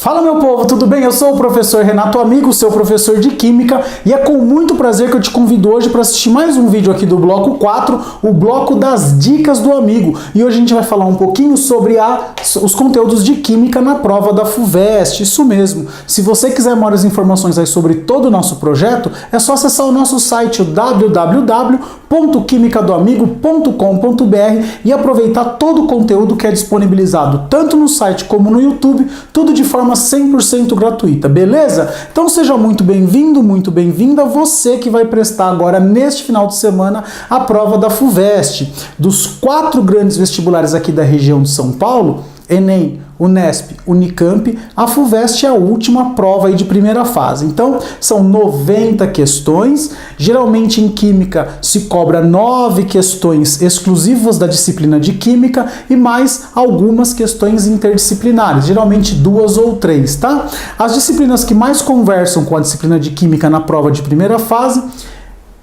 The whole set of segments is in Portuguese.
Fala meu povo, tudo bem? Eu sou o professor Renato Amigo, seu professor de Química, e é com muito prazer que eu te convido hoje para assistir mais um vídeo aqui do bloco 4, o bloco das dicas do amigo. E hoje a gente vai falar um pouquinho sobre os conteúdos de Química na prova da FUVEST, isso mesmo. Se você quiser maiores informações aí sobre todo o nosso projeto, é só acessar o nosso site www.quimicadoamigo.com.br e aproveitar todo o conteúdo que é disponibilizado tanto no site como no YouTube, tudo de forma 100% gratuita, beleza? Então seja muito bem-vindo, muito bem-vinda você que vai prestar agora neste final de semana a prova da FUVEST. Dos 4 grandes vestibulares aqui da região de São Paulo, Enem, Unesp, Unicamp, a FUVEST é a última prova aí de primeira fase. Então, são 90 questões. Geralmente em Química se cobra 9 questões exclusivas da disciplina de Química e mais algumas questões interdisciplinares, geralmente 2 ou 3, tá? As disciplinas que mais conversam com a disciplina de Química na prova de primeira fase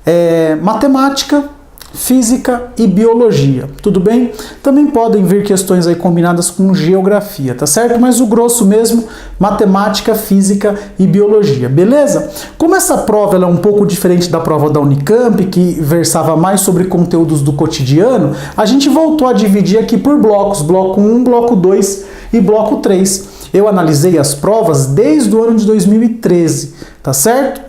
é Matemática, Física e Biologia, tudo bem? Também podem vir questões aí combinadas com Geografia, tá certo? Mas o grosso mesmo, Matemática, Física e Biologia, beleza? Como essa prova ela é um pouco diferente da prova da Unicamp, que versava mais sobre conteúdos do cotidiano, a gente voltou a dividir aqui por blocos, bloco 1, bloco 2 e bloco 3. Eu analisei as provas desde o ano de 2013, tá certo?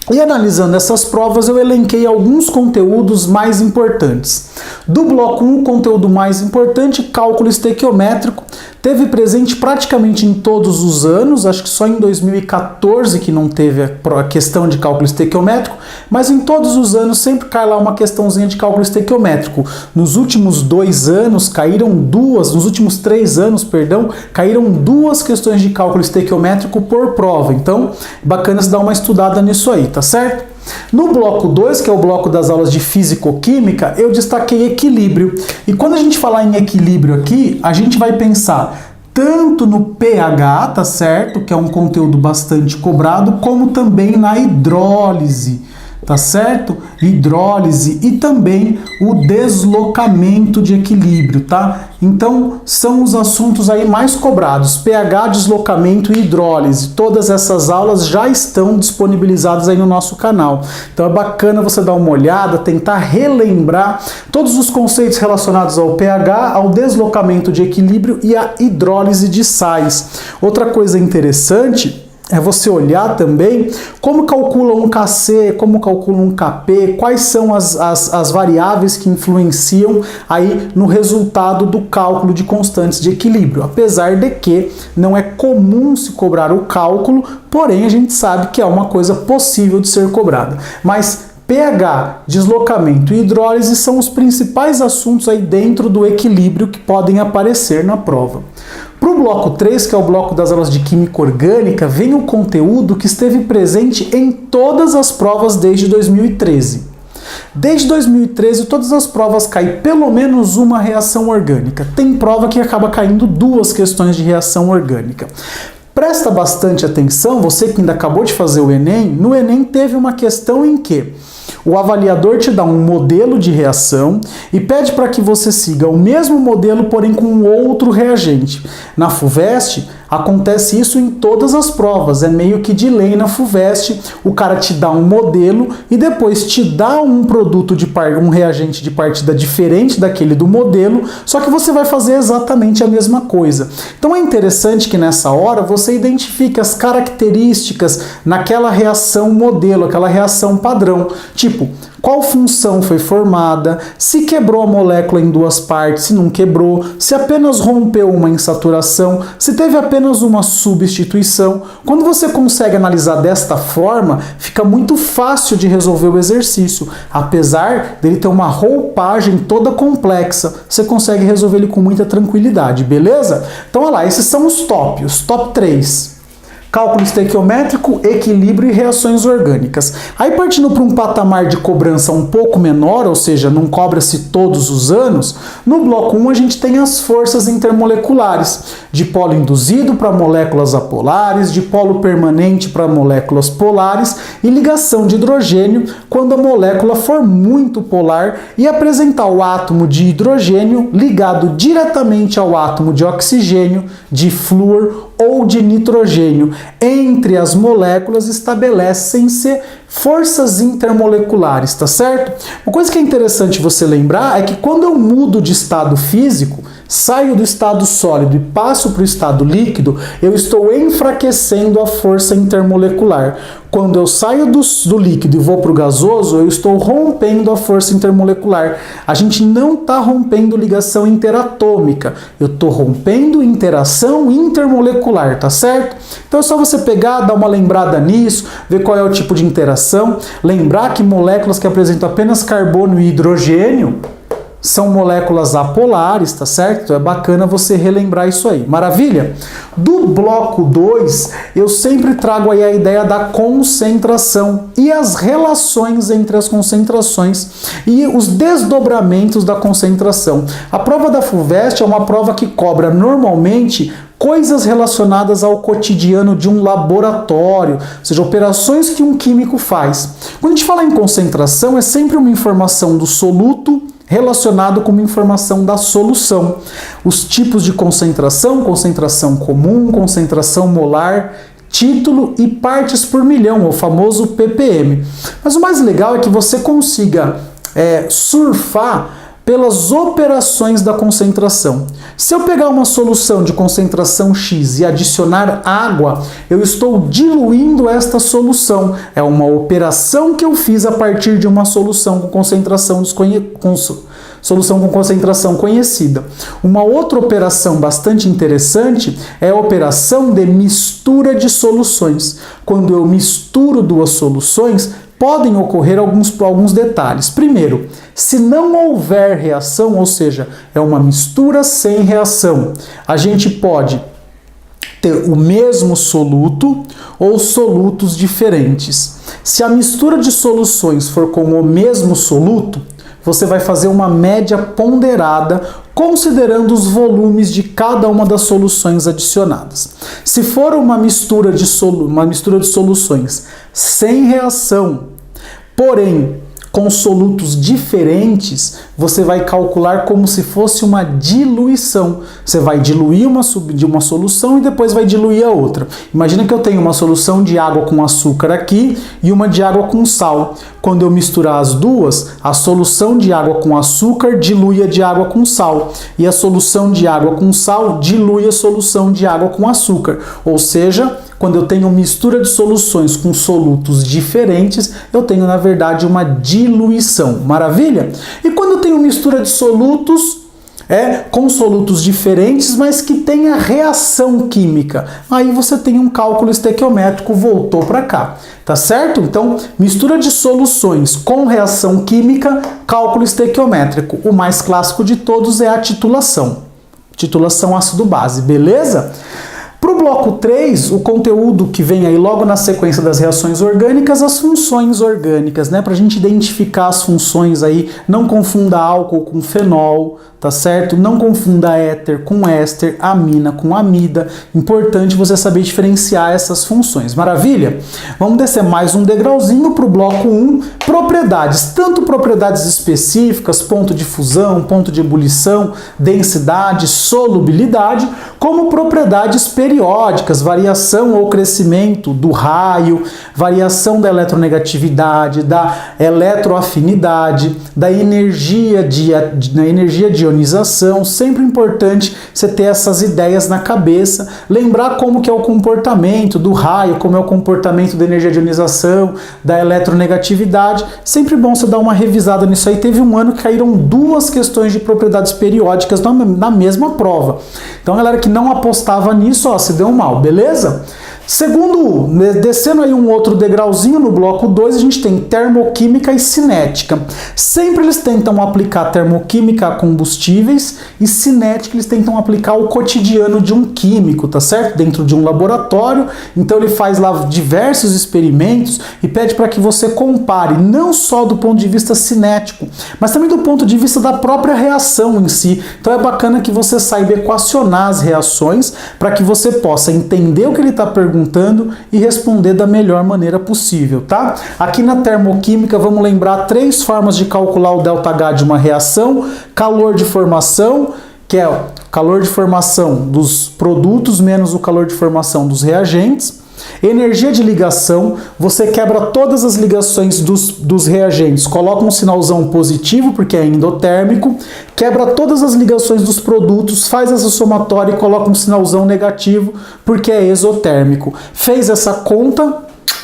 E analisando essas provas, eu elenquei alguns conteúdos mais importantes. Do bloco 1, o conteúdo mais importante, cálculo estequiométrico, teve presente praticamente em todos os anos, acho que só em 2014 que não teve a questão de cálculo estequiométrico, mas em todos os anos sempre cai lá uma questãozinha de cálculo estequiométrico. Nos últimos 2 anos caíram nos últimos 3 anos, perdão, caíram 2 questões de cálculo estequiométrico por prova. Então, bacana se dar uma estudada nisso aí, tá certo? No bloco 2, que é o bloco das aulas de Físico-Química, eu destaquei equilíbrio. E quando a gente falar em equilíbrio aqui, a gente vai pensar tanto no pH, tá certo? Que é um conteúdo bastante cobrado, como também na hidrólise, tá certo? Hidrólise e também o deslocamento de equilíbrio, tá? Então, são os assuntos aí mais cobrados, pH, deslocamento e hidrólise. Todas essas aulas já estão disponibilizadas aí no nosso canal. Então é bacana você dar uma olhada, tentar relembrar todos os conceitos relacionados ao pH, ao deslocamento de equilíbrio e à hidrólise de sais. Outra coisa interessante é você olhar também como calcula um Kc, como calcula um Kp, quais são as variáveis que influenciam aí no resultado do cálculo de constantes de equilíbrio. Apesar de que não é comum se cobrar o cálculo, porém a gente sabe que é uma coisa possível de ser cobrada. Mas pH, deslocamento e hidrólise são os principais assuntos aí dentro do equilíbrio que podem aparecer na prova. Para o bloco 3, que é o bloco das aulas de Química Orgânica, vem o conteúdo que esteve presente em todas as provas desde 2013. Desde 2013, todas as provas caem pelo menos uma reação orgânica. Tem prova que acaba caindo 2 questões de reação orgânica. Presta bastante atenção, você que ainda acabou de fazer o Enem, no Enem teve uma questão em que o avaliador te dá um modelo de reação e pede para que você siga o mesmo modelo, porém com outro reagente. Na FUVEST, acontece isso em todas as provas, é meio que de lei na FUVEST, o cara te dá um modelo e depois te dá um produto um reagente de partida diferente daquele do modelo, só que você vai fazer exatamente a mesma coisa. Então é interessante que nessa hora você identifique as características naquela reação modelo, aquela reação padrão, tipo, qual função foi formada, se quebrou a molécula em 2 partes, se não quebrou, se apenas rompeu uma insaturação, se teve apenas uma substituição. Quando você consegue analisar desta forma, fica muito fácil de resolver o exercício. Apesar dele ter uma roupagem toda complexa, você consegue resolver ele com muita tranquilidade, beleza? Então, olha lá, esses são os top 3. Cálculo estequiométrico, equilíbrio e reações orgânicas. Aí partindo para um patamar de cobrança um pouco menor, ou seja, não cobra-se todos os anos, no bloco 1 a gente tem as forças intermoleculares, de polo induzido para moléculas apolares, de polo permanente para moléculas polares e ligação de hidrogênio quando a molécula for muito polar e apresentar o átomo de hidrogênio ligado diretamente ao átomo de oxigênio, de flúor ou de nitrogênio entre as moléculas estabelecem-se forças intermoleculares, tá certo? Uma coisa que é interessante você lembrar é que quando eu mudo de estado físico, saio do estado sólido e passo para o estado líquido, eu estou enfraquecendo a força intermolecular. Quando eu saio do líquido e vou para o gasoso, eu estou rompendo a força intermolecular. A gente não está rompendo ligação interatômica, eu estou rompendo interação intermolecular, tá certo? Então é só você pegar, dar uma lembrada nisso, ver qual é o tipo de interação, lembrar que moléculas que apresentam apenas carbono e hidrogênio são moléculas apolares, tá certo? Então é bacana você relembrar isso aí. Maravilha? Do bloco 2, eu sempre trago aí a ideia da concentração e as relações entre as concentrações e os desdobramentos da concentração. A prova da FUVEST é uma prova que cobra normalmente coisas relacionadas ao cotidiano de um laboratório, ou seja, operações que um químico faz. Quando a gente fala em concentração, é sempre uma informação do soluto relacionado com uma informação da solução. Os tipos de concentração, concentração comum, concentração molar, título e partes por milhão, o famoso ppm. Mas o mais legal é que você consiga surfar pelas operações da concentração. Se eu pegar uma solução de concentração X e adicionar água, eu estou diluindo esta solução. É uma operação que eu fiz a partir de uma solução com concentração conhecida. Uma outra operação bastante interessante é a operação de mistura de soluções. Quando eu misturo duas soluções, podem ocorrer alguns detalhes. Primeiro, se não houver reação, ou seja, é uma mistura sem reação, a gente pode ter o mesmo soluto ou solutos diferentes. Se a mistura de soluções for com o mesmo soluto, você vai fazer uma média ponderada considerando os volumes de cada uma das soluções adicionadas. Se for uma mistura de soluções sem reação, porém com solutos diferentes, você vai calcular como se fosse uma diluição. Você vai diluir uma solução e depois vai diluir a outra. Imagina que eu tenho uma solução de água com açúcar aqui e uma de água com sal. Quando eu misturar as duas, a solução de água com açúcar dilui a de água com sal. E a solução de água com sal dilui a solução de água com açúcar. Ou seja, quando eu tenho mistura de soluções com solutos diferentes, eu tenho, na verdade, uma diluição. Maravilha? E quando eu tenho mistura de solutos com solutos diferentes, mas que tenha reação química, aí você tem um cálculo estequiométrico, voltou para cá. Tá certo? Então, mistura de soluções com reação química, cálculo estequiométrico. O mais clássico de todos é a titulação. Titulação ácido-base, beleza? Para o bloco 3, o conteúdo que vem aí logo na sequência das reações orgânicas, as funções orgânicas, né? Para a gente identificar as funções aí, não confunda álcool com fenol, tá certo? Não confunda éter com éster, amina com amida. Importante você saber diferenciar essas funções. Maravilha? Vamos descer mais um degrauzinho para o bloco 1, propriedades. Tanto propriedades específicas, ponto de fusão, ponto de ebulição, densidade, solubilidade, como propriedades periódicas, variação ou crescimento do raio, variação da eletronegatividade, da eletroafinidade, da energia de ionização. Sempre importante você ter essas ideias na cabeça, lembrar como que é o comportamento do raio, como é o comportamento da energia de ionização, da eletronegatividade. Sempre bom você dar uma revisada nisso aí. Teve um ano que caíram 2 questões de propriedades periódicas na mesma prova. Então, galera que não apostava nisso, ó, se deu mal, beleza? Segundo, descendo aí um outro degrauzinho no bloco 2, a gente tem termoquímica e cinética. Sempre eles tentam aplicar termoquímica a combustíveis e cinética eles tentam aplicar o cotidiano de um químico, tá certo? Dentro de um laboratório. Então ele faz lá diversos experimentos e pede para que você compare, não só do ponto de vista cinético, mas também do ponto de vista da própria reação em si. Então é bacana que você saiba equacionar as reações para que você possa entender o que ele está perguntando e responder da melhor maneira possível, tá? Aqui na termoquímica, vamos lembrar 3 formas de calcular o ΔH de uma reação: calor de formação, que é calor de formação dos produtos menos o calor de formação dos reagentes. Energia de ligação, você quebra todas as ligações dos reagentes, coloca um sinalzão positivo, porque é endotérmico, quebra todas as ligações dos produtos, faz essa somatória e coloca um sinalzão negativo, porque é exotérmico. Fez essa conta,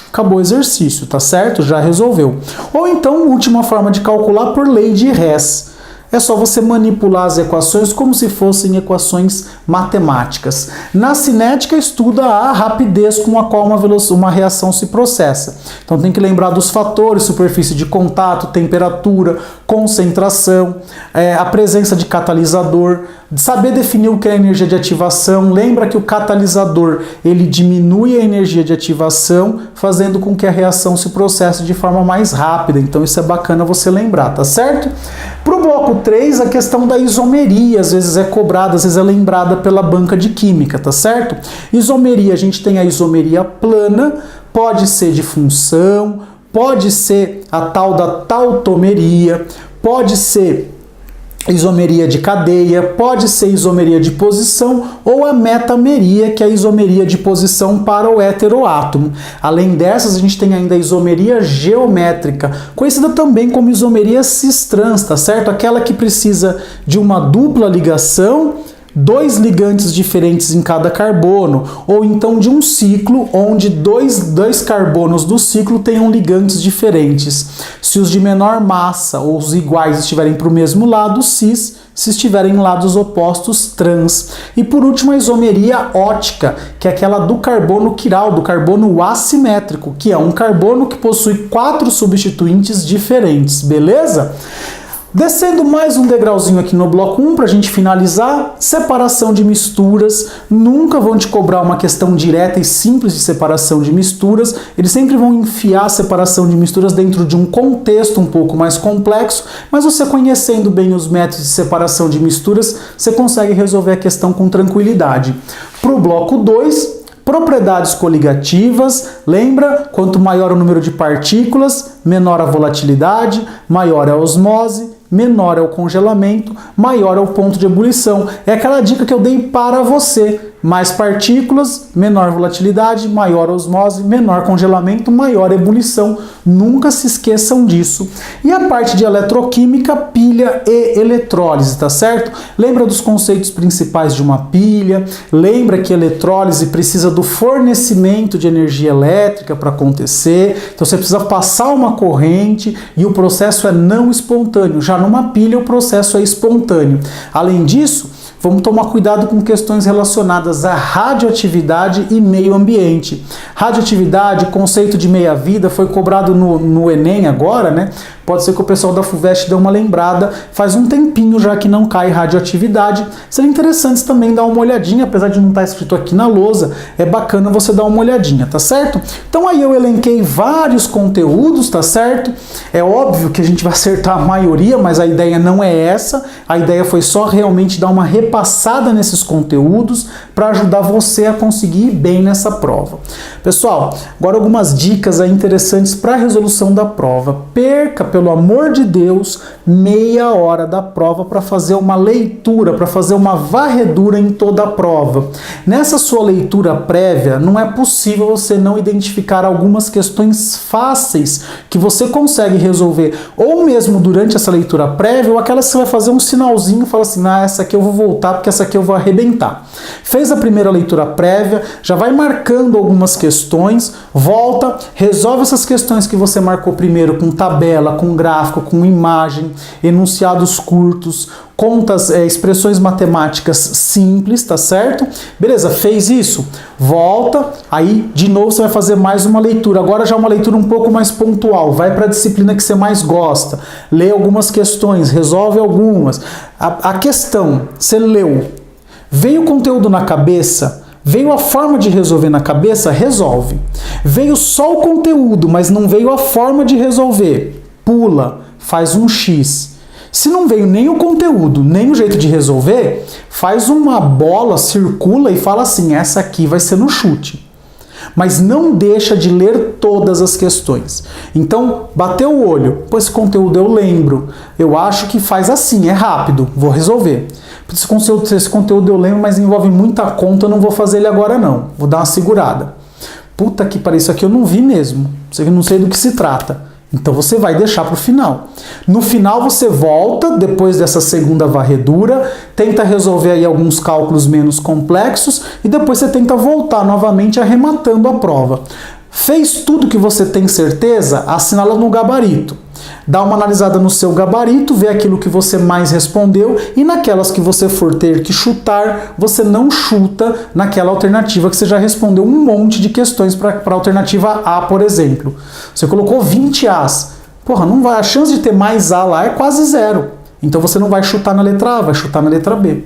acabou o exercício, tá certo? Já resolveu. Ou então, última forma de calcular por lei de Hess. É só você manipular as equações como se fossem equações matemáticas. Na cinética, estuda a rapidez com a qual uma reação se processa. Então tem que lembrar dos fatores: superfície de contato, temperatura, concentração, a presença de catalisador, saber definir o que é energia de ativação. Lembra que o catalisador ele diminui a energia de ativação, fazendo com que a reação se processe de forma mais rápida. Então isso é bacana você lembrar, tá certo? Para o bloco 3, a questão da isomeria, às vezes é cobrada, às vezes é lembrada pela banca de química, tá certo? Isomeria, a gente tem a isomeria plana, pode ser de função, pode ser a tal da tautomeria, pode ser isomeria de cadeia, pode ser isomeria de posição ou a metameria, que é a isomeria de posição para o heteroátomo. Além dessas, a gente tem ainda a isomeria geométrica, conhecida também como isomeria cis-trans, tá certo? Aquela que precisa de uma dupla ligação, 2 ligantes diferentes em cada carbono, ou então de um ciclo onde dois carbonos do ciclo tenham ligantes diferentes. Se os de menor massa ou os iguais estiverem para o mesmo lado, cis; se estiverem em lados opostos, trans. E por último, a isomeria ótica, que é aquela do carbono quiral, do carbono assimétrico, que é um carbono que possui 4 substituintes diferentes, beleza? Descendo mais um degrauzinho aqui no bloco 1 para a gente finalizar, separação de misturas. Nunca vão te cobrar uma questão direta e simples de separação de misturas, eles sempre vão enfiar a separação de misturas dentro de um contexto um pouco mais complexo, mas você conhecendo bem os métodos de separação de misturas, você consegue resolver a questão com tranquilidade. Para o bloco 2, propriedades coligativas, lembra? Quanto maior o número de partículas, menor a volatilidade, maior é a osmose, menor é o congelamento, maior é o ponto de ebulição. É aquela dica que eu dei para você. Mais partículas, menor volatilidade, maior osmose, menor congelamento, maior ebulição. Nunca se esqueçam disso. E a parte de eletroquímica, pilha e eletrólise, tá certo? Lembra dos conceitos principais de uma pilha? Lembra que a eletrólise precisa do fornecimento de energia elétrica para acontecer. Então você precisa passar uma corrente e o processo é não espontâneo. Já numa pilha o processo é espontâneo. Além disso, vamos tomar cuidado com questões relacionadas à radioatividade e meio ambiente. Radioatividade, conceito de meia-vida, foi cobrado no Enem agora, né? Pode ser que o pessoal da FUVEST dê uma lembrada. Faz um tempinho já que não cai radioatividade. Seria interessante também dar uma olhadinha, apesar de não estar escrito aqui na lousa, é bacana você dar uma olhadinha, tá certo? Então aí eu elenquei vários conteúdos, tá certo? É óbvio que a gente vai acertar a maioria, mas a ideia não é essa. A ideia foi só realmente dar uma repassada nesses conteúdos para ajudar você a conseguir ir bem nessa prova. Pessoal, agora algumas dicas aí interessantes para a resolução da prova. Perca, pelo amor de Deus, meia hora da prova para fazer uma leitura, para fazer uma varredura em toda a prova. Nessa sua leitura prévia, não é possível você não identificar algumas questões fáceis que você consegue resolver, ou mesmo durante essa leitura prévia, ou aquelas que você vai fazer um sinalzinho e fala assim, essa aqui eu vou voltar porque essa aqui eu vou arrebentar. Fez a primeira leitura prévia, já vai marcando algumas questões, volta, resolve essas questões que você marcou primeiro com tabela, com gráfico, com imagem, enunciados curtos, contas, expressões matemáticas simples, tá certo? Beleza, fez isso? Volta, aí de novo você vai fazer mais uma leitura, agora já uma leitura um pouco mais pontual, vai para a disciplina que você mais gosta, lê algumas questões, resolve algumas. A questão, você leu, veio o conteúdo na cabeça, veio a forma de resolver na cabeça, resolve. Veio só o conteúdo, mas não veio a forma de resolver, pula, faz um X. Se não veio nem o conteúdo, nem o jeito de resolver, faz uma bola, circula e fala assim, essa aqui vai ser no chute. Mas não deixa de ler todas as questões. Então, bateu o olho, pô, esse conteúdo eu lembro, eu acho que faz assim, é rápido, vou resolver. Esse conteúdo eu lembro, mas envolve muita conta, eu não vou fazer ele agora não, vou dar uma segurada. Puta que pariu, isso aqui eu não vi mesmo, isso aqui eu não sei do que se trata. Então você vai deixar para o final. No final você volta, depois dessa segunda varredura, tenta resolver aí alguns cálculos menos complexos e depois você tenta voltar novamente arrematando a prova. Fez tudo que você tem certeza? Assinala no gabarito. Dá uma analisada no seu gabarito, vê aquilo que você mais respondeu e naquelas que você for ter que chutar, você não chuta naquela alternativa que você já respondeu um monte de questões para a alternativa A, por exemplo. Você colocou 20 As. Porra, não vai, a chance de ter mais A lá é quase zero. Então você não vai chutar na letra A, vai chutar na letra B.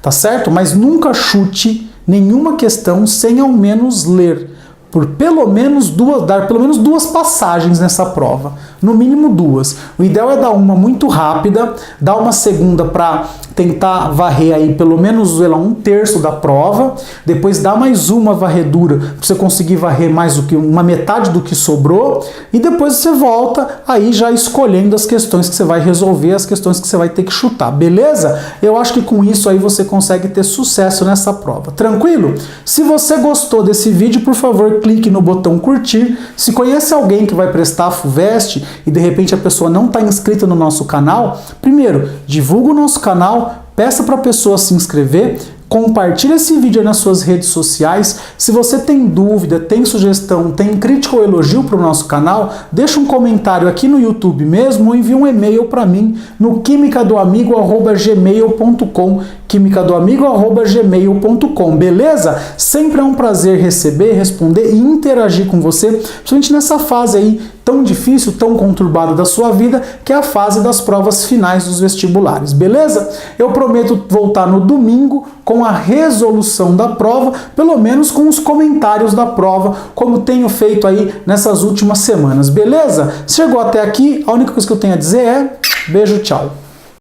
Tá certo? Mas nunca chute nenhuma questão sem ao menos ler. Por dar pelo menos duas passagens nessa prova, no mínimo duas. O ideal é dar uma muito rápida, dar uma segunda para tentar varrer aí pelo menos um terço da prova, depois dar mais uma varredura para você conseguir varrer mais do que uma metade do que sobrou, e depois você volta aí já escolhendo as questões que você vai resolver, as questões que você vai ter que chutar, beleza? Eu acho que com isso aí você consegue ter sucesso nessa prova, tranquilo? Se você gostou desse vídeo, por favor, clique no botão curtir. Se conhece alguém que vai prestar a FUVEST e de repente a pessoa não está inscrita no nosso canal, primeiro, divulga o nosso canal, peça para a pessoa se inscrever, compartilhe esse vídeo aí nas suas redes sociais. Se você tem dúvida, tem sugestão, tem crítica ou elogio para o nosso canal, deixa um comentário aqui no YouTube mesmo ou envia um e-mail para mim no quimicadoamigo@gmail.com, quimicadoamigo@gmail.com, beleza? Sempre é um prazer receber, responder e interagir com você, principalmente nessa fase aí tão difícil, tão conturbada da sua vida, que é a fase das provas finais dos vestibulares, beleza? Eu prometo voltar no domingo com a resolução da prova, pelo menos com os comentários da prova, como tenho feito aí nessas últimas semanas, beleza? Chegou até aqui, a única coisa que eu tenho a dizer é beijo, tchau!